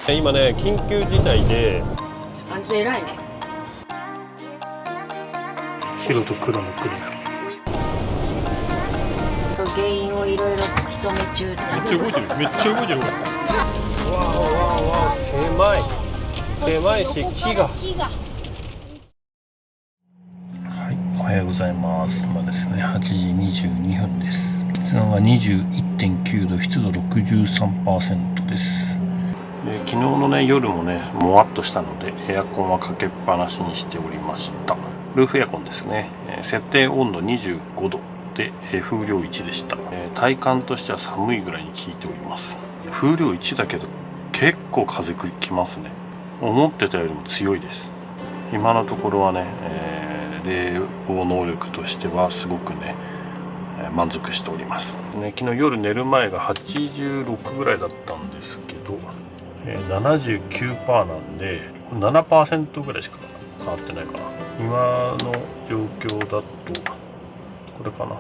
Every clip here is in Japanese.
今ね、緊急事態であんつ偉いね。白と黒の黒。原因をいろいろ突き止め中で。めっちゃ動いてる。めっちゃ動いてる。わあわあわあ、狭い。狭いし木が。はい、おはようございます。今ですね、8時22分です。室温が 21.9 度、湿度 63% です。で、昨日のね、夜もね、もわっとしたので、エアコンはかけっぱなしにしておりました。ルーフエアコンですね。設定温度25度で、風量1でした。体感としては寒いぐらいに効いております。風量1だけど、結構風きますね。思ってたよりも強いです。今のところはね、冷房能力としてはすごくね、満足しております、ね。昨日夜寝る前が86ぐらいだったんですけど、79% なんで 7% ぐらいしか変わってないかな。今の状況だとこれかな、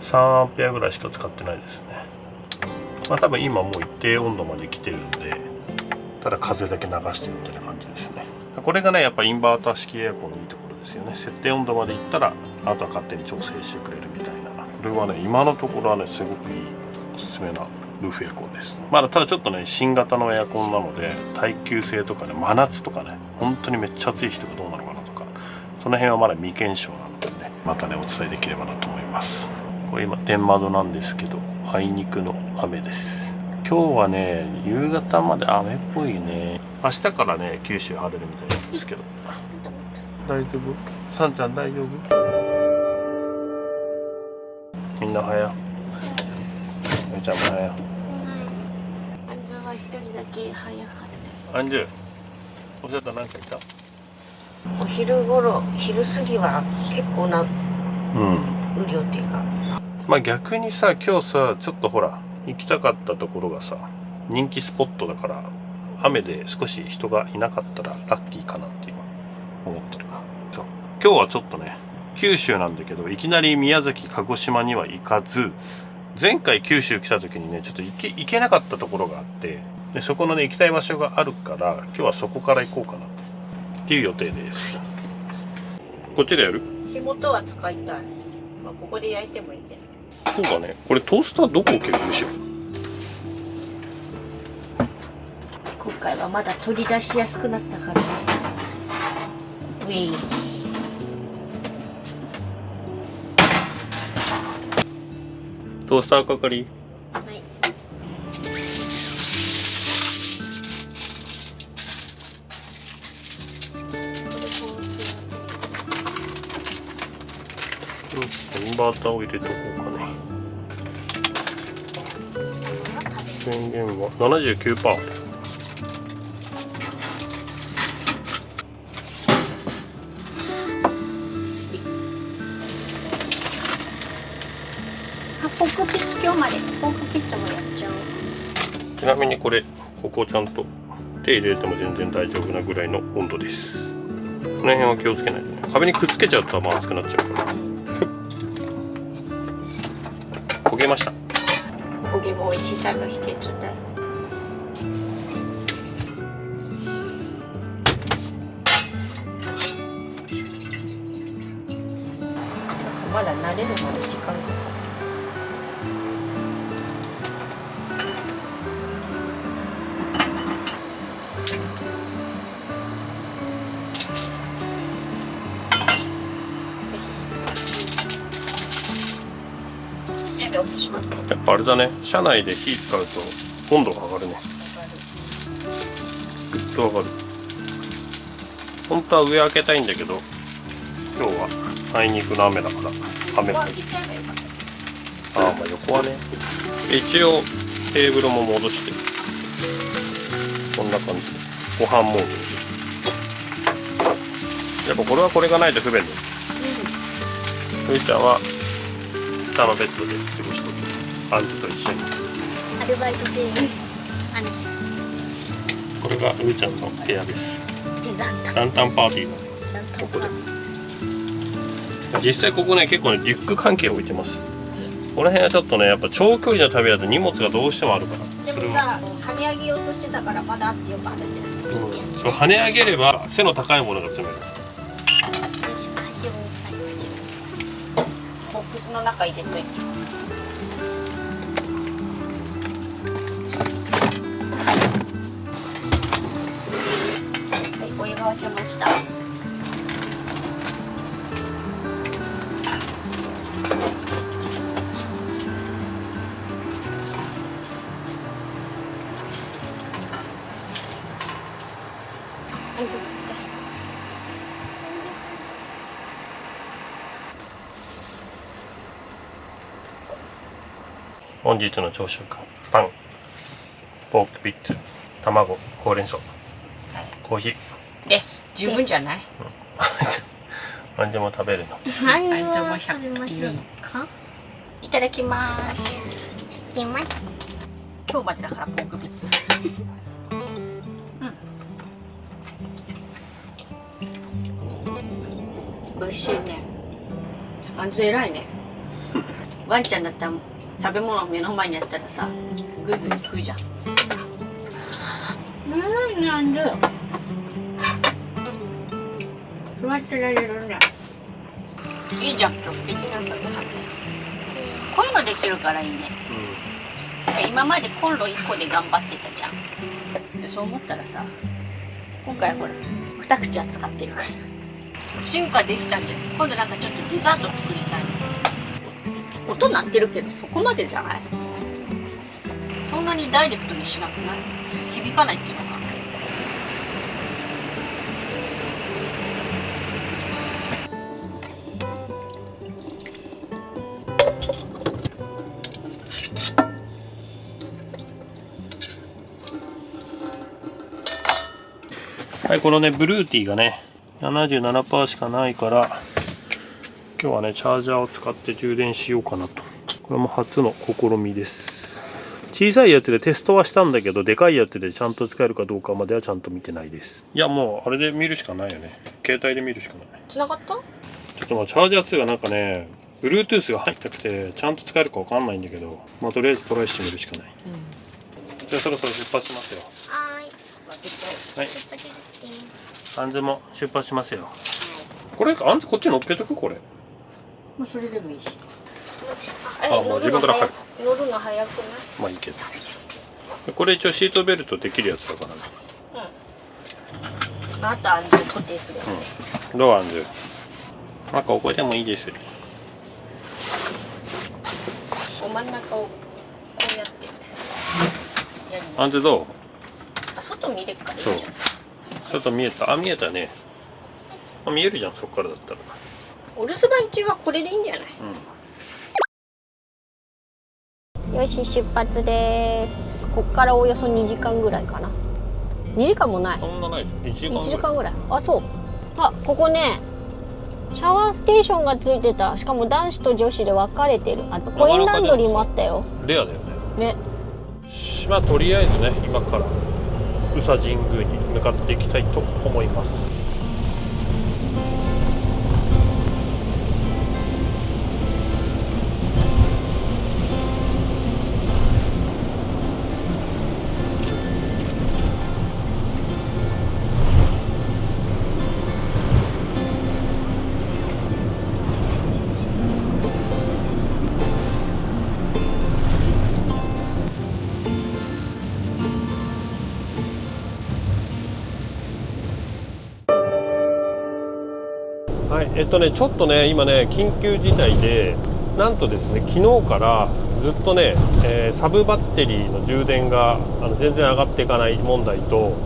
3アンペアぐらいしか使ってないですね。まあ多分今もう一定温度まで来てるんで、ただ風だけ流してるみたいな感じですね。これがね、やっぱインバーター式エアコンのいいところですよね。設定温度までいったらあとは勝手に調整してくれるみたいな。これはね、今のところはね、すごくいいおすすめなルーフエアコンです。まだただちょっとね、新型のエアコンなので耐久性とかね、真夏とかね、本当にめっちゃ暑い日とかどうなのかなとか、その辺はまだ未検証なのでね、またねお伝えできればなと思います。これ今天窓なんですけど、あいにくの雨です。今日はね、夕方まで雨っぽいね。明日からね、九州晴れるみたいなんですけど。大丈夫？さんちゃん大丈夫？みんな早。みちゃんも早。あんずは一人だけ早かった。アンジュ、お世話何かいた？お昼頃、昼過ぎは結構な雨量っていうか。まあ逆にさ、今日さ、ちょっとほら、行きたかったところがさ、人気スポットだから、雨で少し人がいなかったらラッキーかなって今思ってる。そう、今日はちょっとね、九州なんだけど、いきなり宮崎鹿児島には行かず、前回九州来た時にね、ちょっと行けなかったところがあって、でそこのね、行きたい場所があるから、今日はそこから行こうかなっていう予定です。こっちでやる？火元は使いたい。まあここで焼いてもいいけど。そうだね。これトースターどこ置ける？むしろ今回はまだ取り出しやすくなったからね。ウィーン。トースター係。はい。インバーターを入れておこうかね。電源は 79%。ポークピッツ今日までポークピッツもやっちゃおう。ちなみにこれ、ここちゃんと手入れても全然大丈夫なぐらいの温度です。この辺は気をつけないとね。壁にくっつけちゃうと熱くなっちゃうから。焦げました。焦げも美味しさの秘訣だ。まだ慣れるまで時間かかる。やっぱあれだね。車内で火使うと温度が上がるね。ぐっと上がる。本当は上開けたいんだけど、今日はあいにくの雨だから雨が。ああ、まあ横はね。一応テーブルも戻してこんな感じでご飯モードに。やっぱこれはこれがないと不便です。ふいちゃんは下のベッドで過ごしておく。アンズと一緒に。アルバイトでアンズ。これがふいちゃんの部屋です。ランタンパーティーのここで。実際ここね、結構ねリュック関係置いてます。この辺はちょっとねやっぱ長距離の旅だと荷物がどうしてもあるから。でもさ、跳ね上げようとしてたからまだあってよく跳ねてる。そう跳ね上げれば背の高いものが積める。ボックスの中入れといて。はい、お湯が沸きました。本日の朝食、パン、ポークビッツ、卵、ほうれん草、コーヒーです。十分じゃない？何でも食べるの。何でも食べますよ。いただきます。います。今日までだからポークビッツ。美味しいね。あんず偉いね。ワンちゃんだったら食べ物を目の前にやったらさ、グイグイ食うじゃん。偉いね、あんず。座ってられるね。いいじゃん、今日素敵な朝ごはんだよ。こういうのできるからいいね。今までコンロ1個で頑張ってたじゃん。でそう思ったらさ、今回はこれ2口は使ってるから進化できたじゃん。今度なんかちょっとデザート作りたい。音鳴ってるけどそこまでじゃない？そんなにダイレクトにしなくない？響かないっていうのかな。はい、このねブルーティーがね 77% しかないから今日はねチャージャーを使って充電しようかなと。これも初の試みです。小さいやつでテストはしたんだけどでかいやつでちゃんと使えるかどうかまではちゃんと見てないです。いやもうあれで見るしかないよね。携帯で見るしかない。繋がった？ちょっとまあチャージャー2がなんかね Bluetooth が入ってなくてちゃんと使えるかわかんないんだけど、まあとりあえずトライしてみるしかない。じゃあそろそろ出発しますよ。はーい。はい。出発です。アンズも出発しますよ。これアンズこっち乗っけとくこれ。まあそれでもいいし。あ、もう自分から入る。乗るの早くない？まあいいけど。これ一応シートベルトできるやつだからね。あと安全固定する。どうアンズ。まあここでもいいです。真ん中をこうやってやります。アンズどう？あ、外見れっからいいじゃん。外見えた。あ、見えたね。あ、見えるじゃんそこからだったら。お留守番中はこれでいいんじゃない？よし出発です。こっからおよそ2時間ぐらいかな。2時間もない。そんなないです。1 1時間ぐらい。あ、そう。あ、ここねシャワーステーションがついてた。しかも男子と女子で分かれてる。あとコインランドリーもあったよ。レアだよね。ね。まあとりあえずね今から宇佐神宮に向かっていきたいと思います。はい、ちょっとね今ね緊急事態でなんとですね昨日からずっとね、サブバッテリーの充電が全然上がっていかない問題と、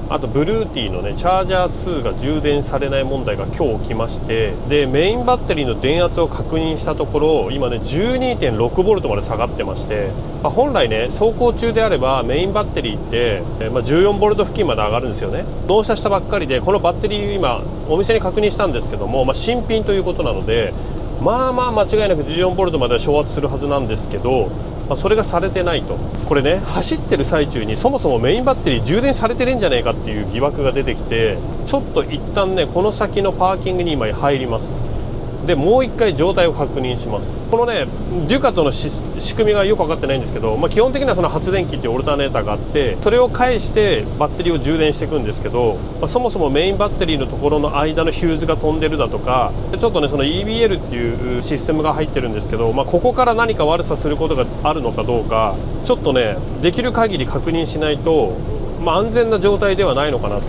あとブルーティーのねチャージャー2が充電されない問題が今日起きまして、でメインバッテリーの電圧を確認したところ今ね 12.6V まで下がってまして、本来ね走行中であればメインバッテリーって、14V 付近まで上がるんですよね。納車したばっかりでこのバッテリー今お店に確認したんですけども、新品ということなので間違いなく 14V までは昇圧するはずなんですけど、それがされてないと。これね走ってる最中にそもそもメインバッテリー充電されてるんじゃねえかっていう疑惑が出てきて、ちょっと一旦ねこの先のパーキングに今入ります。でもう一回状態を確認します。このねデュカトの仕組みがよく分かってないんですけど、基本的にはその発電機っていうオルタネーターがあって、それを介してバッテリーを充電していくんですけど、そもそもメインバッテリーのところの間のヒューズが飛んでるだとか、ちょっとねその EBL っていうシステムが入ってるんですけど、ここから何か悪さすることがあるのかどうか、ちょっとねできる限り確認しないと、安全な状態ではないのかなと。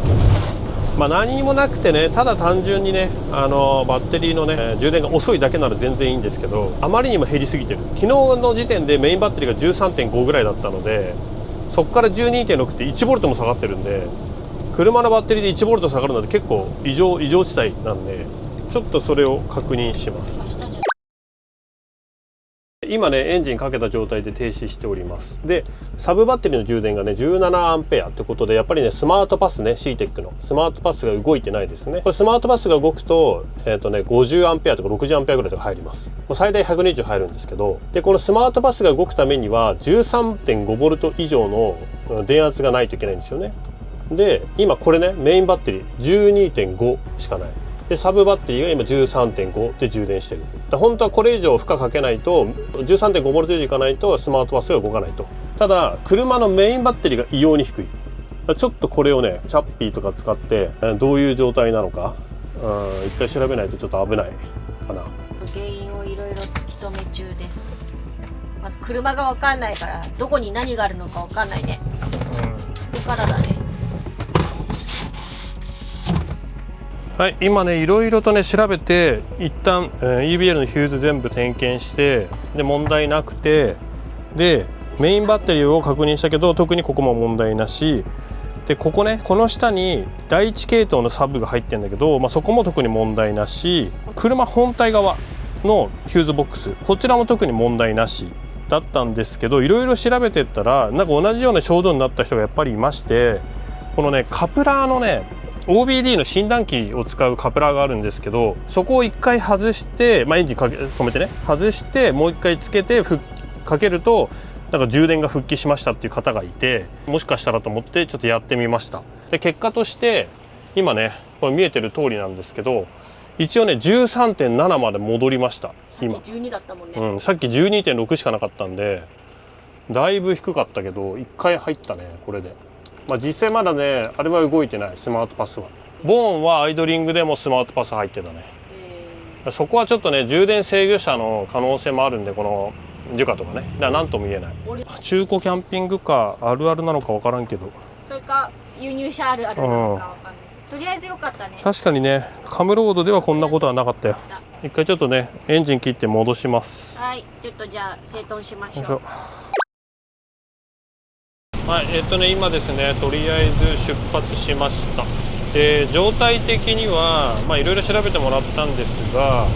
何にもなくてね、ただ単純にねバッテリーのね充電が遅いだけなら全然いいんですけど、あまりにも減りすぎてる。昨日の時点でメインバッテリーが 13.5 ぐらいだったので、そこから 12.6 って1ボルトも下がってるんで、車のバッテリーで1ボルト下がるのって結構異常地帯なんで、ちょっとそれを確認します。今ねエンジンかけた状態で停止しております。でサブバッテリーの充電がね17アンペアってことで、やっぱりねスマートパスね CTEC のスマートパスが動いてないですね。これスマートパスが動くと50アンペアとか60アンペアぐらいとか入ります。最大120入るんですけど、でこのスマートパスが動くためには 13.5 ボルト以上の電圧がないといけないんですよね。で今これねメインバッテリー 12.5 しかない。でサブバッテリーが今 13.5 で充電してる。本当はこれ以上負荷かけないと 13.5 ボルト以上いかないとスマートパスが動かないと。ただ車のメインバッテリーが異様に低い。ちょっとこれをねチャッピーとか使ってどういう状態なのか一回調べないとちょっと危ないかな。原因をいろいろ突き止め中です。まず車が分かんないからどこに何があるのか分かんないね。ここからだね。はい、今ねいろいろとね調べて一旦、EBL のヒューズ全部点検して、で問題なくて、でメインバッテリーを確認したけど特にここも問題なしで、ここねこの下に第1系統のサブが入ってるんだけど、そこも特に問題なし、車本体側のヒューズボックスこちらも特に問題なしだったんですけど、いろいろ調べてったらなんか同じような症状になった人がやっぱりいまして、このねカプラーのねOBD の診断機を使うカプラーがあるんですけど、そこを1回外して、エンジン止めてね外してもう1回つけてかけるとなんか充電が復帰しましたっていう方がいて、もしかしたらと思ってちょっとやってみました。で結果として今ねこれ見えてる通りなんですけど、一応ね 13.7 まで戻りました。今さっき12だったもんね。さっき 12.6 しかなかったんでだいぶ低かったけど1回入ったねこれで。実際まだねあれは動いてない。スマートパスはボーンはアイドリングでもスマートパス入ってたね。そこはちょっとね充電制御車の可能性もあるんで、このデュカとかね、だから何とも言えない。中古キャンピングカーあるあるなのか分からんけど、それか輸入車あるあるなのか分かんない。とりあえず良かったね。確かにねカムロードではこんなことはなかったよ。一回ちょっとねエンジン切って戻します。はい、ちょっとじゃあ整頓しましょう。はい、今ですねとりあえず出発しました。状態的にはいろいろ調べてもらったんですが、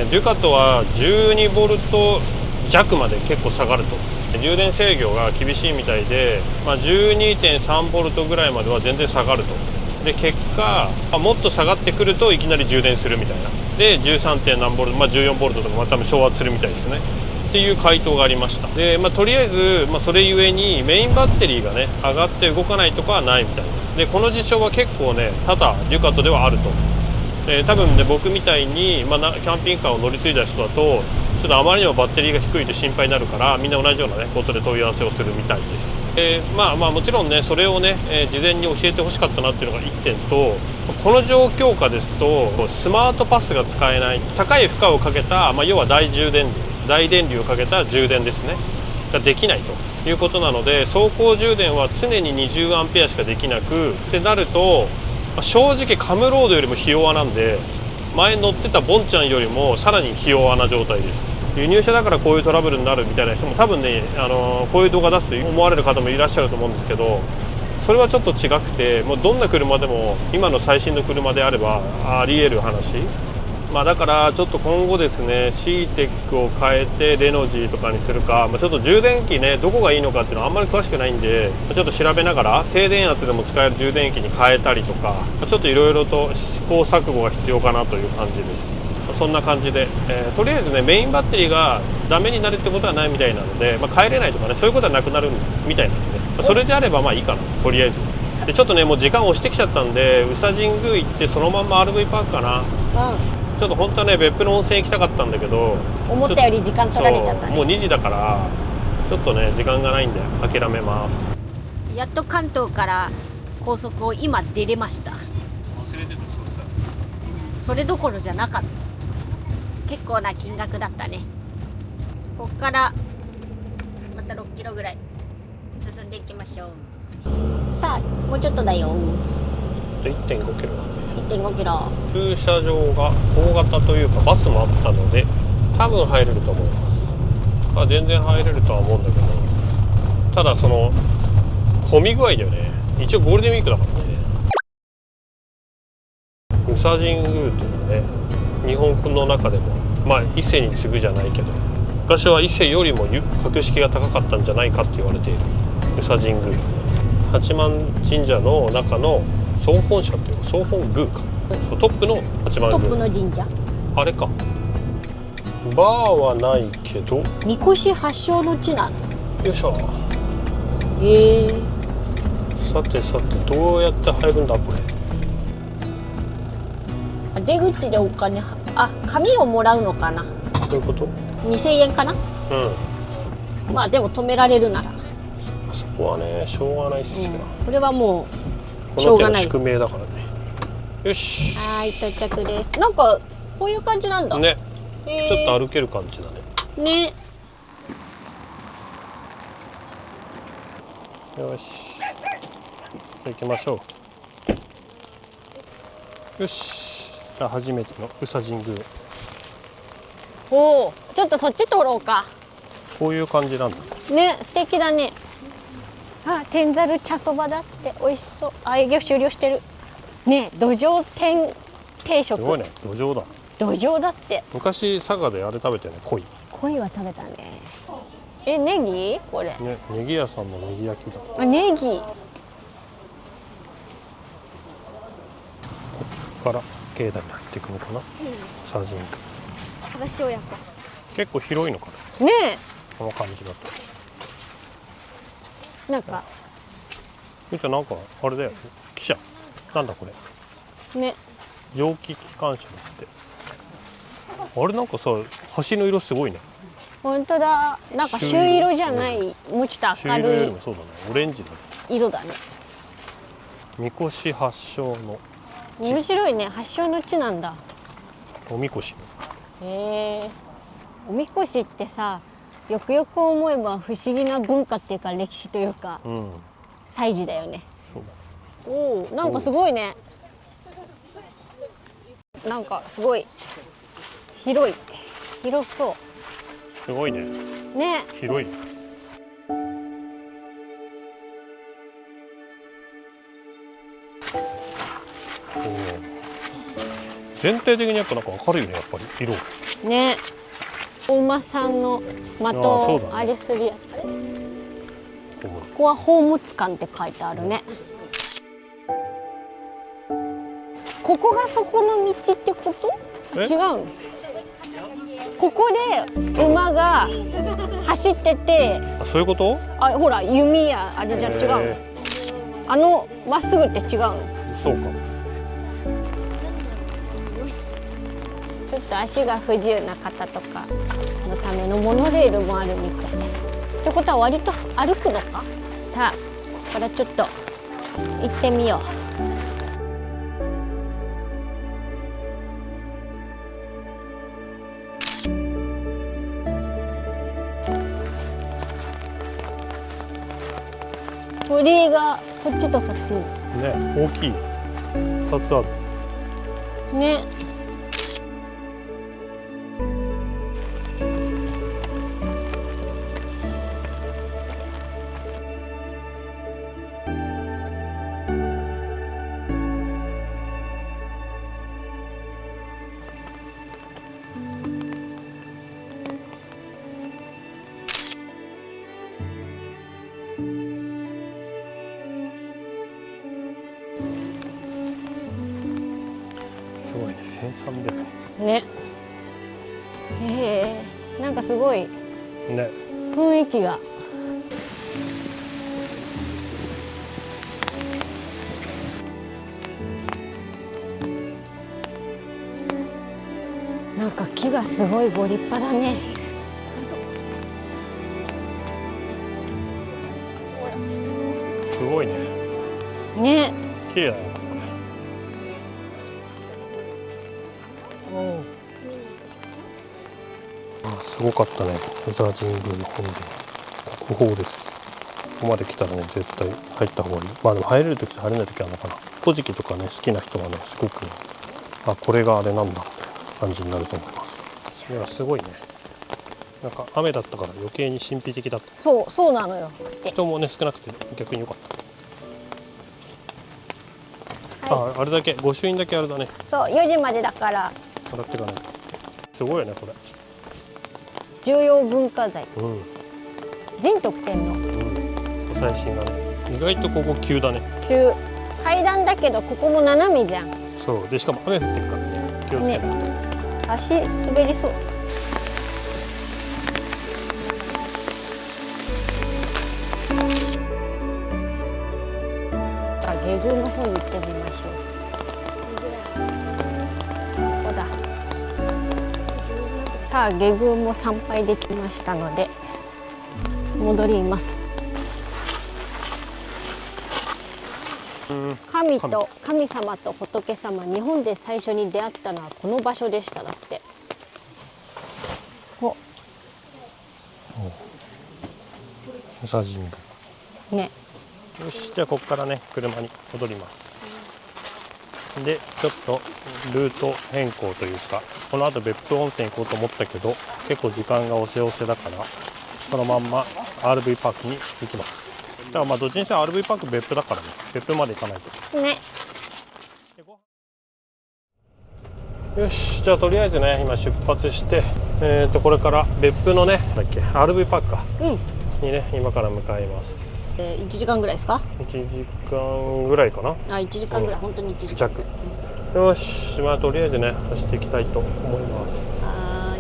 デュカトは12ボルト弱まで結構下がると。充電制御が厳しいみたいで、12.3 ボルトぐらいまでは全然下がると。で結果もっと下がってくるといきなり充電するみたいな。で 13. 何ボルト、14ボルトとか多分昇圧するみたいですねっていう回答がありました。で、とりあえず、それゆえにメインバッテリーがね上がって動かないとかはないみたいで、この事象は結構ね多々デュカトではあると。多分ね僕みたいに、キャンピングカーを乗り継いだ人だとちょっとあまりにもバッテリーが低いと心配になるから、みんな同じようなねことで問い合わせをするみたいです。もちろんねそれをね、事前に教えてほしかったなっていうのが1点と、この状況下ですとスマートパスが使えない、高い負荷をかけた、要は大電流をかけた充電ですねができないということなので、走行充電は常に20アンペアしかできなくってなると、正直カムロードよりもひ弱なんで、前乗ってたボンちゃんよりもさらにひ弱な状態です。輸入車だからこういうトラブルになるみたいな人も多分ね、こういう動画出すと思われる方もいらっしゃると思うんですけど、それはちょっと違くて、もうどんな車でも今の最新の車であればありえる話。だからちょっと今後ですね CTEC を変えてレノジーとかにするか、ちょっと充電器ねどこがいいのかっていうのはあんまり詳しくないんで、ちょっと調べながら低電圧でも使える充電器に変えたりとか、ちょっといろいろと試行錯誤が必要かなという感じです。そんな感じで、とりあえずねメインバッテリーがダメになるってことはないみたいなので、帰れないとかねそういうことはなくなるみたいなので、それであればいいかなとりあえず。でちょっとねもう時間押してきちゃったんで、宇佐神宮行ってそのまんま RV パークかな。ちょっと本当はね別府の温泉行きたかったんだけど、思ったより時間取られちゃったね。もう2時だからちょっとね時間がないんで諦めます。やっと関東から高速を今出れました。忘れてた。それどころじゃなかった。結構な金額だったね。ここからまた6キロぐらい進んでいきましょう。さあもうちょっとだよ。1.5 キロなんで、 1.5 キロ。駐車場が大型というかバスもあったので多分入れると思います。まあ全然入れるとは思うんだけど、ただその混み具合だよね。一応ゴールデンウィークだからね。宇佐神宮っていうのはね、日本の中でもまあ伊勢に次ぐじゃないけど、昔は伊勢よりも格式が高かったんじゃないかって言われている宇佐神宮、八幡神社の中の総本社っていうか総本宮か、トップの八幡宮、トップの神社。あれか。バーはないけど、みこし発祥の地なの。よいしょ。さてさてどうやって入るんだこれ。出口でお金紙をもらうのかな。どういうこと？ 2000 円かな。まあでも止められるなら、あそこはねしょうがないっすよ、これはもうこしょうがない。の手の宿命だからね。よし。はい、到着です。なんかこういう感じなんだね、ちょっと歩ける感じだね。ね。よし、じゃあ行きましょう。よし、じゃあ初めての宇佐神宮。おお、ちょっとそっち通ろうか。こういう感じなんだね、素敵だね。あ、天ざる茶そばだって美味しそう。あ、営業終了してるね。土壌天定食。すごいね、土壌だ。土壌だって。昔佐賀であれ食べてね、鯉は食べたね。ネギこれね、ネギ屋さんのネギ焼きだ。あ、ネギ。こっから境内に入っていくのかな、宇佐神宮。正し親子結構広いのかね。な、この感じだと。なんかみーちゃん、なんかあれだよ、汽車なんだこれ、ね、蒸気機関車だって。あれなんかさ、橋の色すごいね。本当だ。なんか朱色じゃない、もうちょっと明朱色よるいりもそうだね、オレンジだね。色だね。みこし発祥の面白いね。発祥の地なんだ。おみこし。へえ。おみこしってさ、よくよく思えば不思議な文化っていうか歴史というか、祭事だよね。そうだ。おお、なんかすごいね。なんかすごい広そすごいね。うね。広い。全体的にやっぱなんか明るいね、やっぱり色ね。お馬さんの的そうだねをあれするやつ。こほらこは宝物館って書いてあるね。ここがそこの道ってこと？違うの？ここで馬が走ってて、あ、そういうこと？あ、ほら弓やあれじゃ違うの？まっすぐって違うの？そうか。ちょっと足が不自由な方とかのためのモノレールもあるみたいね。ってことは割と歩くのか？さあ、ここからちょっと行ってみよう。鳥居がこっちとそっちにね、大きい。2つある。ね。すごいね、1300ね。へえ、なんかすごい円。ね。雰囲気が。木がすごいご立派だね。すごいね。ね。綺麗だよこれ。すごかったね。宇佐神宮の本殿、国宝です。ここまで来たらね、絶対入った方がいい。まあでも入れる時と入れない時あるのかな。古事記とかね、好きな人はね、すごく、あ、これがあれなんだみたいな感じになると思います。いや、すごいね。なんか雨だったから余計に神秘的だった。そうなのよ。人もね、少なくて逆に良かった。はい、あれだけ、御朱印だけあれだね。そう、4時までだからもらっていかないと。すごいよねこれ。重要文化財、うん、仁徳天皇、最新がね、意外とここ急だね。急階段だけどここも斜めじゃん。そうで、しかも雨降ってるからね、気をつけないと、ね、足滑りそう。下宮の方に行ってみましょう。ここだ。さあ下宮も参拝できましたので戻ります。神様と仏様、日本で最初に出会ったのはこの場所でしただって。お、宇佐神宮ね。よし、じゃあここからね車に戻ります。でちょっとルート変更というか、この後別府温泉行こうと思ったけど結構時間が押せ押せだから、そのまんま RV パークに行きます。だからまあどっちにしても RV パーク別府だからね、別府まで行かないとね。よし、じゃあとりあえずね今出発して、これから別府のねRV パークか、にね今から向かいます。1時間ぐらいですか？1時間ぐらいかな。あ、1時間ぐらい、本当に1時間弱。よし、まあとりあえずね走っていきたいと思います。は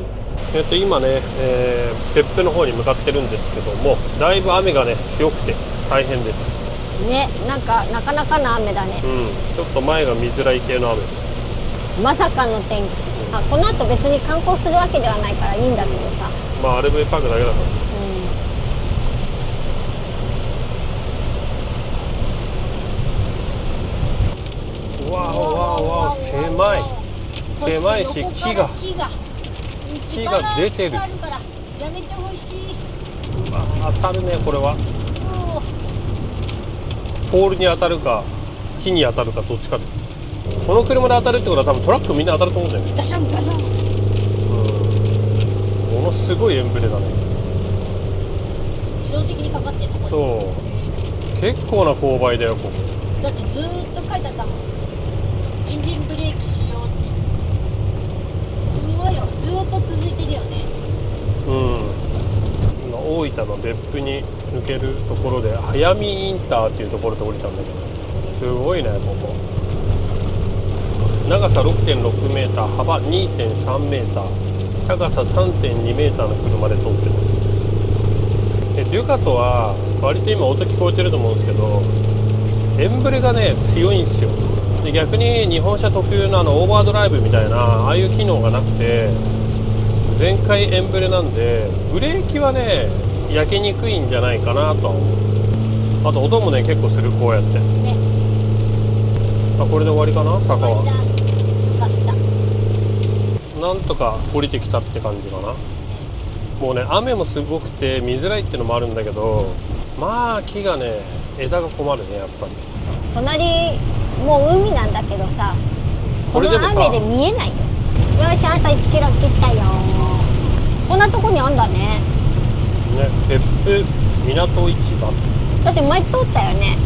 ーい。今ね、別府の方に向かってるんですけども、だいぶ雨がね強くて大変ですね。なかなかな雨だね。ちょっと前が見づらい系の雨です。まさかの天気。この後別に観光するわけではないからいいんだけどさ。まあ RV パークだけだから。わあ狭いし木が出てる。やめてほしい。当たるねこれは。ポールに当たるか木に当たるかどっちかで。この車で当たるってことは多分トラックみんな当たると思うんだよね。ガシャンガシャン。ものすごいエンブレだね。自動的にかかってるの。そう。結構な勾配だよここ。だってずーっと書いてあったもん。エンジンブレーキしようって。すごいよ。ずーっと続いてるよね。今大分の別府に抜けるところで早見インターっていうところで降りたんだけど、すごいねここ。長さ 6.6 メーター、幅 2.3 メーター、高さ 3.2 メーターの車で通ってます。デュカトは割と今音聞こえてると思うんですけど、エンブレがね強いんですよ。で逆に日本車特有のオーバードライブみたいなああいう機能がなくて全開エンブレなんで、ブレーキはね焼けにくいんじゃないかなとは思う。あと音もね結構する、こうやって、ね、あ、これで終わりかな。坂はなんとか降りてきたって感じかな。もうね雨もすごくて見づらいっていうのもあるんだけど、まあ木がね枝が困るねやっぱり。隣もう海なんだけどさ、この雨で見えないよ。よし、あと1キロ切ったよ。こんなとこにあんだね。ね、別府港市場。だって前通ったよね。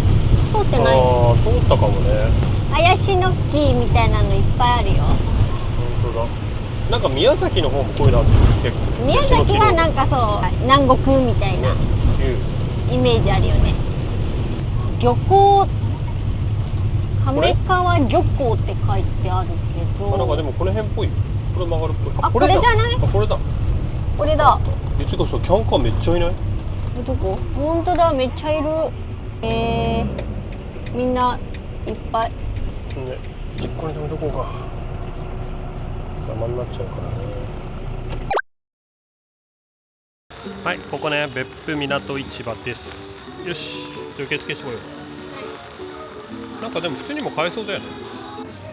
通ってない。ああ、通ったかもね。怪しの木みたいなのいっぱいあるよ。本当だ。なんか宮崎の方もこういうのあるでしょ。結構宮崎はなんかそう南国みたいなイメージあるよね。漁港、亀川漁港って書いてあるけど、なんかでもこの辺っぽい。これ曲がるっぽい。あ、これじゃない？あ、これだ。これだ。てかさ、キャンカーめっちゃいない？どこ？本当だ、めっちゃいる。みんないっぱい。ね、実家に止めとこうか。邪魔になっちゃうからね。はい、ここね、別府港市場です。よし、受付してこよう。なんかでも普通にも買えそうだよね。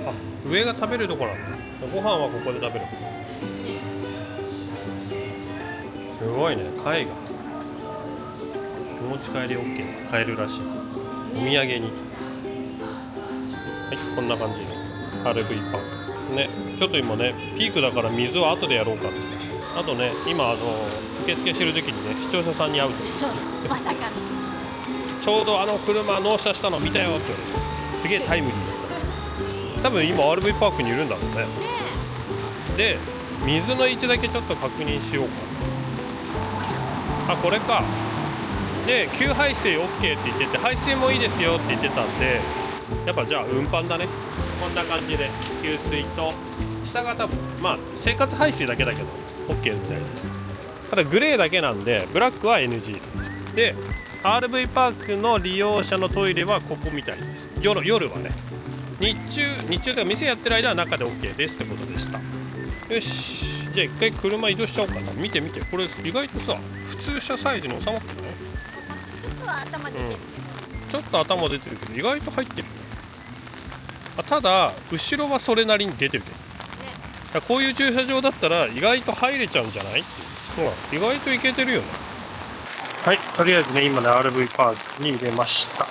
あ、上が食べるところなんだ。ご飯はここで食べる。すごいね、貝がお持ち帰り OK 買えるらしい。お土産に。はい、こんな感じの RV パークね。ちょっと今ねピークだから水は後でやろうかって。あとね、今受付してる時にね、視聴者さんに会うとまさかのちょうど車納車したの見たよって言われて、すげえタイムリーだった。多分今 RV パークにいるんだろうね。で、水の位置だけちょっと確認しようか。あ、これか。で、給排水 OK って言ってて、排水もいいですよって言ってたんで、やっぱじゃあ運搬だね。こんな感じで給水と下が多分まあ生活排水だけだけど OK みたいです。ただグレーだけなんでブラックは NG です。で RV パークの利用者のトイレはここみたいです。夜はね、日中とか店やってる間は中で OK ですってことでした。よし、じゃあ一回車移動しちゃおうかな。見てこれ意外とさ普通車サイズに収まってない？ちょっとは頭出てる、ちょっと頭出てるけど意外と入ってる。ただ後ろはそれなりに出てるけど、ね、こういう駐車場だったら意外と入れちゃうんじゃないっていう。意外といけてるよね。はい、とりあえずね今ね RV パークに入れました。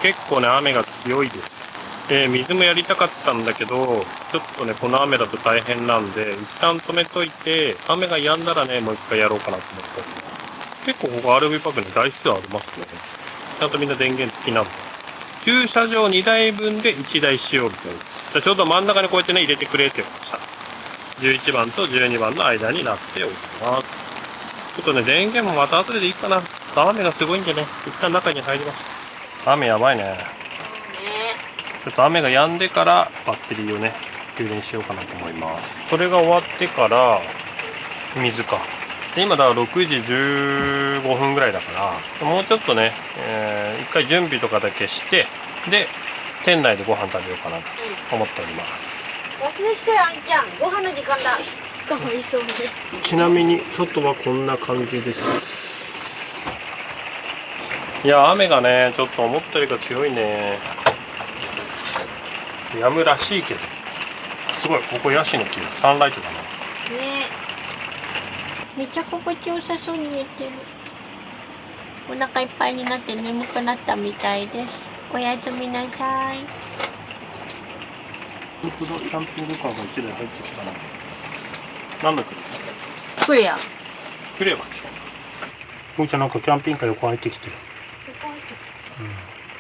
結構ね雨が強いです。水もやりたかったんだけどちょっとねこの雨だと大変なんで一旦止めといて、雨が止んだらねもう一回やろうかなと思っております。結構ここ RV パークに台数ありますね。ちゃんとみんな電源付きなんで、駐車場2台分で1台使用みたいな。ちょうど真ん中にこうやってね入れてくれって言いました。11番と12番の間になっております。ちょっとね電源もまた後でいいかな。雨がすごいんでね一旦中に入ります。雨やばいね。ちょっと雨が止んでからバッテリーをね充電しようかなと思います。それが終わってから水か。で今だから6時15分ぐらいだからもうちょっとね、一回準備とかだけしてで店内でご飯食べようかなと思っております。忘れしてあんちゃん、ご飯の時間だ。かわいそうね。ちなみに外はこんな感じです。いや雨がねちょっと思ったよりか強いね。止むらしいけどすごい。ここヤシの木サンライトだなね。めっちゃ心地よさそうに寝てる。お腹いっぱいになって眠くなったみたいです。おやすみなさい。本当だ、キャンピングカーが1台入ってきたな。なんだっけクレア。クレアか。もうちゃんなんかキャンピングカー横入ってきて、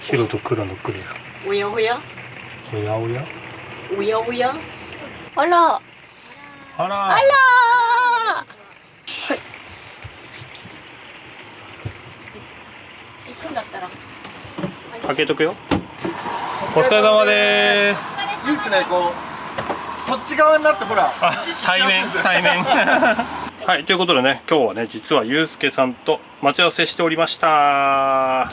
白と黒のクレア。おやおやおやおやおやおや。あらあらあら行くんだったら開けとくよ。お疲れ様です。いいっすね、こうそっち側になってほら対面はい、ということでね今日はね実はゆうすけさんと待ち合わせしておりました。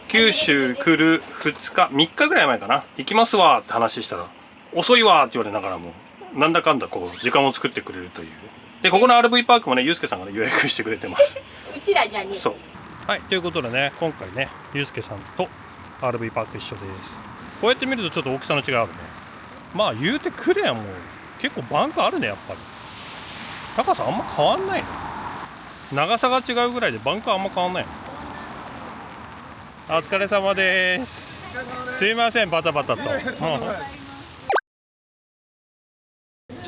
九州来る2日3日ぐらい前かな。行きますわって話したら遅いわって言われながらもなんだかんだこう時間を作ってくれるという。でここの RV パークもねゆうすけさんが、ね、予約してくれてますうちらじゃね。そうはい、ということでね今回ねゆうすけさんと RV パーク一緒です。こうやって見るとちょっと大きさの違いあるね。まあ言うてクレアも結構バンクあるね。やっぱり高さあんま変わんないね。長さが違うぐらいでバンクあんま変わんないの。お疲れ様です。すいませんバタバタとじゃあ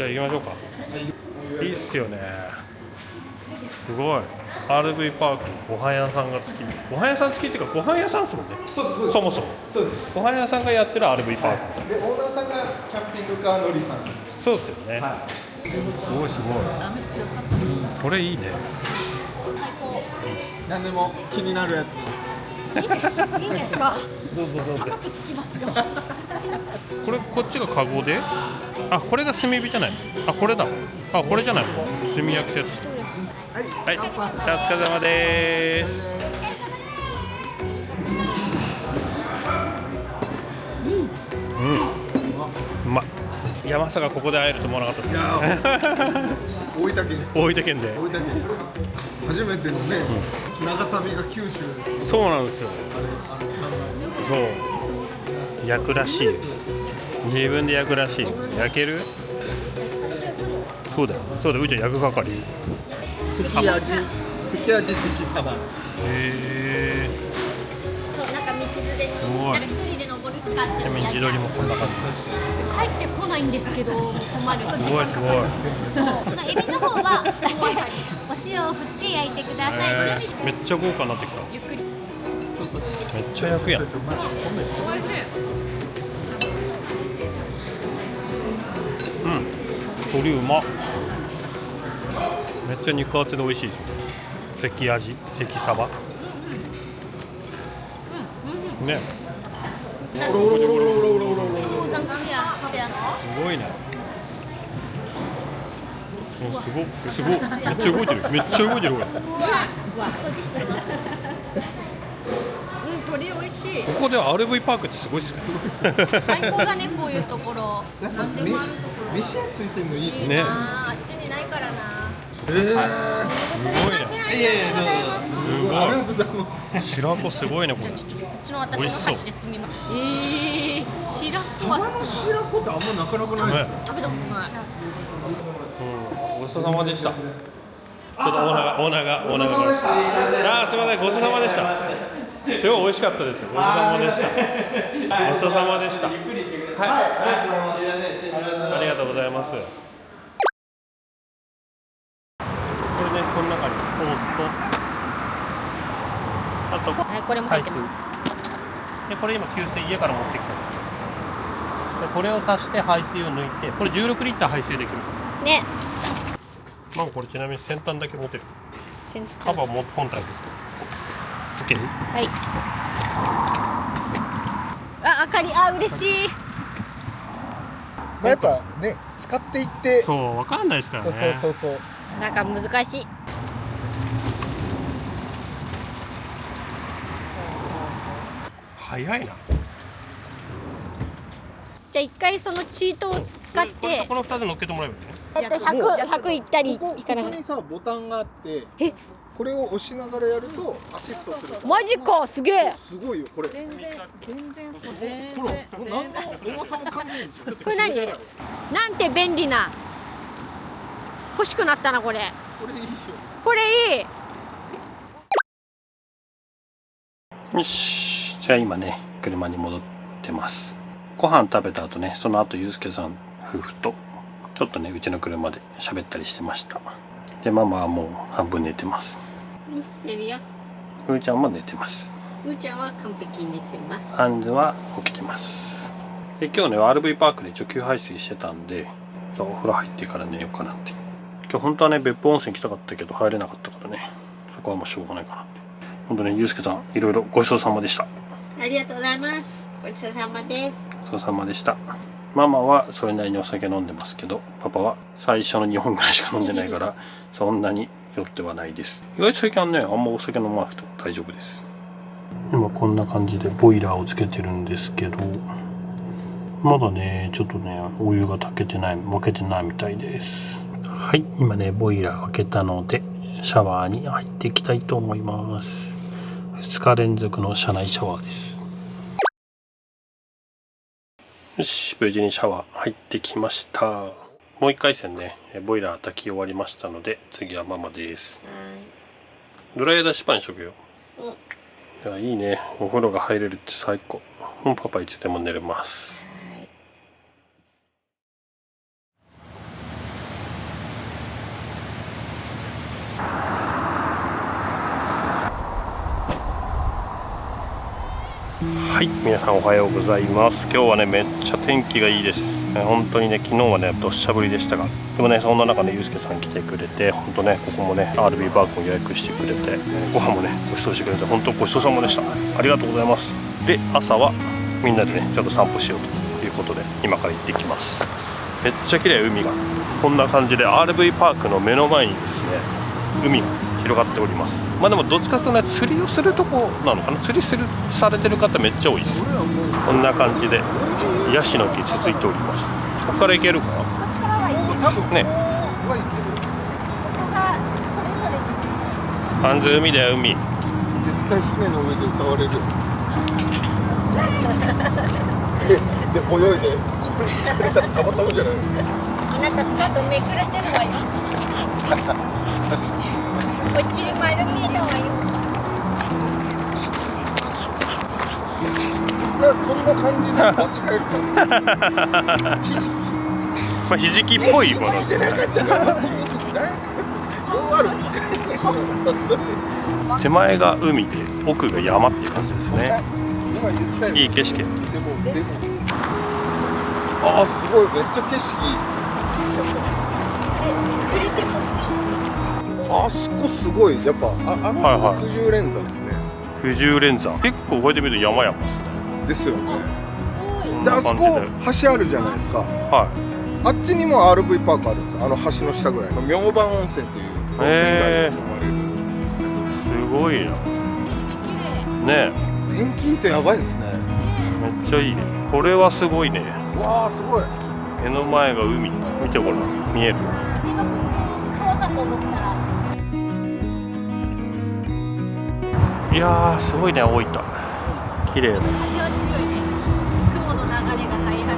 行きましょうか。いいっすよね。すごい RV パークご飯屋さんが好き。ご飯屋さん好きっていうかご飯屋さんですもんね。そうです、そもそもそうです。ご飯屋さんがやってる RV パーク、で、オーナーさんがキャンピングカー乗りさん。そうですよね、はすごいすごい。これいいね。最高。何でも気になるやつ。いいですか。どうぞどうぞ。高くつきますよ。これこっちがカゴで、あこれが炭火じゃない。あこれだ。あこれじゃない。炭焼きやつ。はい、はい、お疲れ様です。うまっ。いやまさかここで会えると思わなかったですね。大分県。大分県で。大分県。初初めてのね、長旅が九州。そうなんですよ。そう焼くらしいよ。自分で焼くらしいよ。焼ける？そうだよ。そうだよ。うちは焼く係。関味、関味、関サバ。そうなんか道連れにすごい一人で登り使ってちなみに自撮りもこんな感じです。帰ってこないんですけど困る。すごいすごい。そうエビの方はお塩を振って焼いてください。めっちゃ豪華になってきた。ゆっくり。そうそう。めっちゃ焼くやん。鶏うまっ。めっちゃ肉厚で美味しいですよ。関味、関サバ。ね。すごいね。すごい、すごい、めっちゃ動いてる、めっちゃ動いてる、これ。鶏美味しい。ここでは RV パークってすごいですね。最高だねこういうところ。飯屋ついてんのいいっすね。ね。あっちにないからな。すごいね。ありがとうございます。白子すごいね、これ。こっちの私の箸ですみません。白子はサバの白子ってあんまなかなかないですよ。食べたことない。ごちそうさまでした。ちょっとオーナーが。あー、すみません、ごちそうさまでした。すごい美味しかったです。ごちそうさまでした。ごちそうさまでした。はい。ありがとうございます。これね、この中にコースと、あとはい、これも入ってます。で、これ今給水家から持ってきたんですよ。で、これを足して排水を抜いて、これ16リッター排水できる。ね。まあこれちなみに先端だけ持てる。先カバーも本体です。OK。はい。あ、あかり、嬉しい。まあやっぱね、使っていって。そう、わかんないですからね。そう。なんか難しい。早いな。じゃあ一回そのチートを使ってこの2つ乗っけてもらえばいいね。100行ったりこ行かない。こにさボタンがあって、え、これを押しながらやるとアシストする。マジか、すげえ。すごいよこれ。全然ほら、何の重さも感じないんですよ。これ何？なんて便利な。欲しくなったなこれ。これいいよ。これいい。よし。じゃあ今ね、車に戻ってます。ご飯食べた後ね、その後ゆうすけさん夫婦とちょっとね、うちの車で喋ったりしてました。で、ママはもう半分寝てます。寝るよ。うーちゃんも寝てます。うーちゃんは完璧に寝てます。アンズは起きてます。で、今日ね RV パークで除給排水してたんで、お風呂入ってから寝ようかなって。今日本当はね別府温泉行きたかったけど入れなかったからね、そこはもうしょうがないかなって。本当ね、ゆうすけさんいろいろごちそうさまでした。ありがとうございます。ごちそうさまです。ごちそうさまでした。ママはそれなりにお酒飲んでますけど、パパは最初の2本ぐらいしか飲んでないからそんなに酔ってはないです。意外と最近はね、あんまお酒飲まなくても大丈夫です。今こんな感じでボイラーをつけてるんですけど、まだねちょっとねお湯が炊けてない、沸けてないみたいです。はい、今ねボイラー開けたのでシャワーに入っていきたいと思います。2日連続の車内シャワーです。よし、無事にシャワー入ってきました。もう1回戦ねボイラー炊き終わりましたので、次はママです。ドライヤー出しっぱにしとくよ。いや、いいね、お風呂が入れるって最高。もうパパいつでも寝れます。はい、皆さんおはようございます。今日はねめっちゃ天気がいいです。本当にね、昨日はねどっしゃ降りでしたが、でもねそんな中ねゆうすけさん来てくれて、本当ねここもね RV パークも予約してくれて、ご飯もねご馳走してくれて、本当ごちそうさまでした。ありがとうございます。で、朝はみんなでねちょっと散歩しようということで今から行ってきます。めっちゃ綺麗、海がこんな感じで RV パークの目の前にですね海が広がっております。まあでもどっちかというとね釣りをするとこなのかな。釣りされてる方めっちゃ多いです。こんな感じでヤシの木続いております。ここから行けるかね。パンズ海だよ海。絶対船の上で歌われる。で泳いでこれくれたらたまったもんじゃない。あなたスカートめくれてるわよ。こっちに丸見えだわよ。こんな感じで持ち帰るか。まあひじきっぽいもの。見てなかったから。どうある。手前が海で奥が山っていう感じですね。今言ったよ。いい景色。でもああすごいめっちゃ景色いい。あそこすごいやっぱあのはいはい九十連山ですね。九十連山。結構こうやって見ると山々ですね。ですよね。こんなであそこ感じで。橋あるじゃないですか。はあっちにも RV パークあるんです。あの橋の下ぐらいの明晩温泉という温泉街に泊まれる。い。すごいな。ね天気いいとやばいですね。え、めっちゃいいね。これはすごいね。わあすごい。目の前が海。見てごらん。見える。川かと思ったら。いやーすごいね大分。綺麗だ。風は強いね。雲の流れが速い。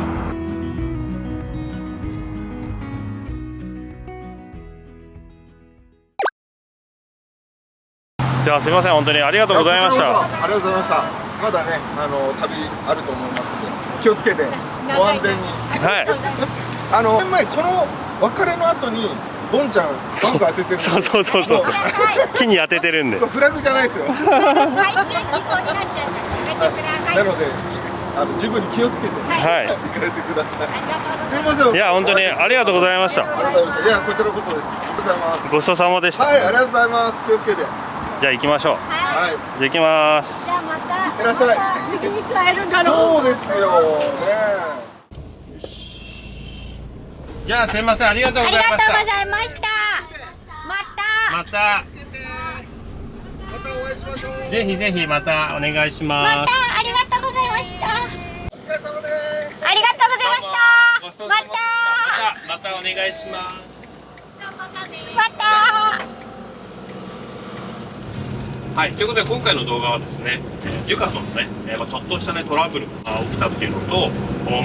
ではすみません本当にありがとうございました。ありがとうございました。まだね旅あると思いますので気をつけてご安全に。はい。前この別れの後にボンちゃんバンク当ててる。そう。木に当ててるんで。フラグじゃないですよ。回収しそうになっちゃうからやめてください。なので十分に気をつけてはい。行かれてください。すいません。いや本当にありがとうございました。ありがとうございました。いやこちらこそです。ありがとうございます。ごちそうさまでした。はいありがとうございます。気をつけて。じゃあ行きましょう。はい。じゃあ行きます。じゃあまた。いってらっしゃい。いつ会えるんだろう。そうですよね。じゃあすみませんありがとうごあざいました。りがとうございました。また。またまたお会いしましょう。ぜひぜひまたお願いしまます。たありがとうございました。お疲れ様です。ありがとうございました。ごちそうさまでした。またお願いします。また。はい、ということで今回の動画はですね、デュカソのね、ちょっとしたねトラブルが起きたっていうのと、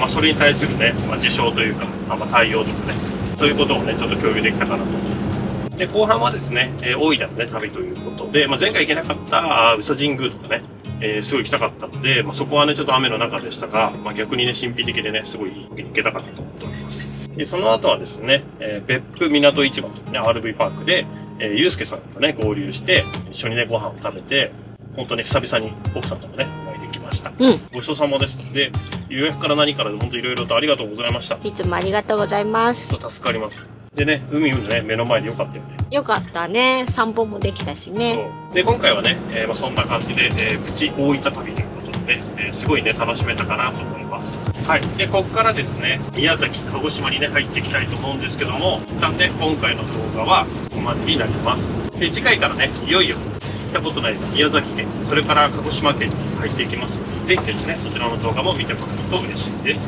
それに対するね、事象というか、対応とかね、そういうことをね、ちょっと共有できたかなと思います。で、後半はですね、大分のね、旅ということで、前回行けなかった宇佐神宮とかね、すごい行きたかったので、そこはね、ちょっと雨の中でしたが、逆にね、神秘的でね、すごいいい時に行けたかなと思っております。で、その後はですね、別府港市場とね、RV パークで、ゆうすけさんとね、合流して、一緒にね、ご飯を食べて、本当に久々に奥さんともね、お会いできました。ごちそうさまです。で、予約から何からで本当いろいろとありがとうございました。いつもありがとうございます。ちょっと助かります。でね、海のね、目の前でよかったよね。よかったね。散歩もできたしね。そう。で、今回はね、そんな感じで、プチ大分旅ということでね、すごいね、楽しめたかなと思います。はい。で、ここからですね、宮崎、鹿児島にね、入っていきたいと思うんですけども、一旦ね、今回の動画はここまでになります。で、次回からね、いよいよ、行ったことない宮崎県、それから鹿児島県に入っていきますので、ぜひですね、そちらの動画も見てもらえると嬉しいです。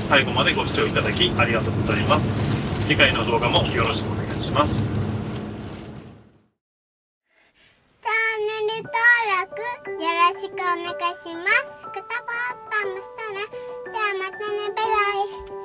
最後までご視聴いただきありがとうございます。次回の動画もよろしくお願いします。チャンネル登録よろしくお願いします。グッドボタンもしたら、じゃあまたね、バイバイ。